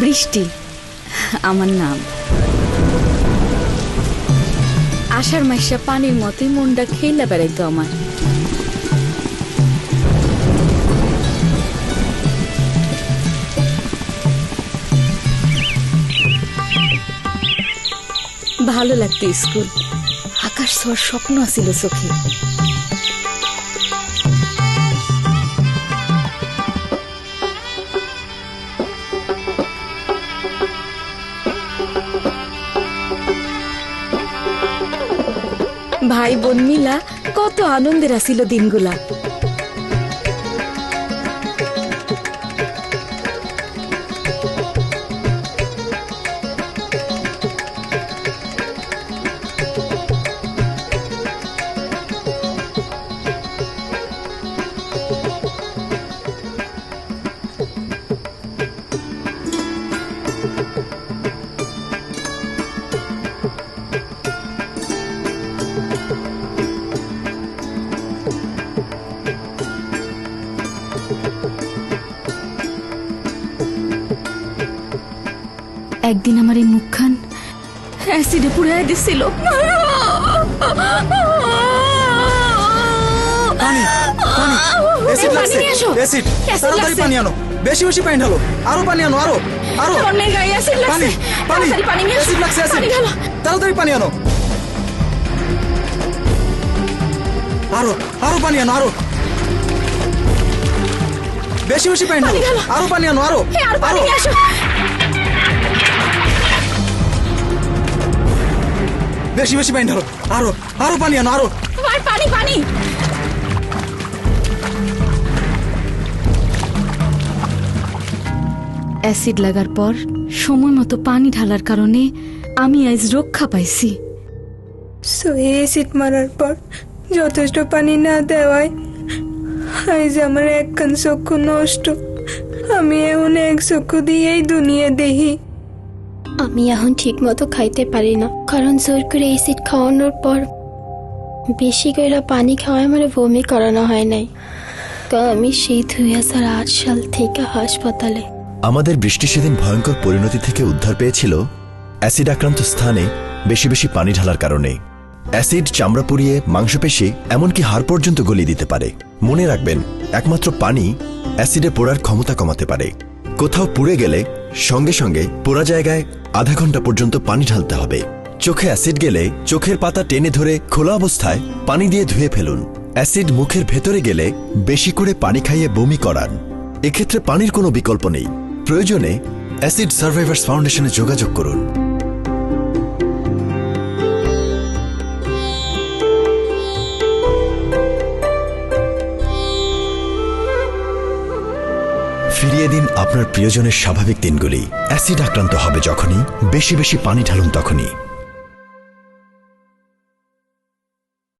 বৃষ্টি আমার নাম। আষাঢ় মাসে পানির মতোই মনটা খেলা বেড়াইতো আমার। ভালো লাগতো স্কুল, আকাশ ছোঁয়ার স্বপ্ন আছিল চোখে। ভাই বোন মিলা কত আনন্দের আছিল দিনগুলা। একদিন আমার এই মুখখান অ্যাসিডে পুড়ে দিছিল। বেশি বেশি পানি ঢালো, আরো পানি আনো, আরো আরো তাড়াতাড়ি পানি আনো, আরো আরো পানি আনো, আরো বেশি বেশি পানি ঢালো, আরো পানি আনো, আরো আরো বেশি বেশি পানি ঢালো, আরো আরো পানি আনো, আরো পানি পানি। অ্যাসিড লাগার পর সময় মতো পানি ঢালার কারণে আমি আজ রক্ষা পাইছি। অ্যাসিড মারার পর যথেষ্ট পানি না দেওয়ায় আজ আমার এক কান চক্ষু নষ্ট। আমি এখন এক চক্ষু দিয়েই দুনিয়া দেখি। আমি এখন ঠিক মতো খাইতে পারি না, কারণ জোর করে অ্যাসিড খাওয়ানোর পর বেশি করে পানি খাওয়ায় আমার বমি করানো হয় নাই। আমি সেই 2008 সাল থেকে হাসপাতালে। আমাদের বৃষ্টি সেদিন ভয়ঙ্কর পরিণতি থেকে উদ্ধার পেয়েছিল অ্যাসিড আক্রান্ত স্থানে বেশি বেশি পানি ঢালার কারণে। অ্যাসিড চামড়া পুড়িয়ে মাংসপেশি এমনকি হাড় পর্যন্ত গলিয়ে দিতে পারে। মনে রাখবেন, একমাত্র পানি অ্যাসিডে পোড়ার ক্ষমতা কমাতে পারে। কোথাও পুড়ে গেলে সঙ্গে সঙ্গে পোড়া জায়গায় আধা ঘন্টা পর্যন্ত পানি ঢালতে হবে। চোখে অ্যাসিড গেলে চোখের পাতা টেনে ধরে খোলা অবস্থায় পানি দিয়ে ধুয়ে ফেলুন। অ্যাসিড মুখের ভেতরে গেলে বেশি করে পানি খাইয়ে বমি করান। এক্ষেত্রে পানির কোনো বিকল্প নেই। প্রয়োজনে অ্যাসিড সার্ভাইভার্স ফাউন্ডেশনে যোগাযোগ করুন। ফিরিয়ে দিন আপনার প্রিয়জনের স্বাভাবিক দিনগুলি। অ্যাসিড আক্রান্ত হবে যখনই, বেশি বেশি পানি ঢালুন তখনই।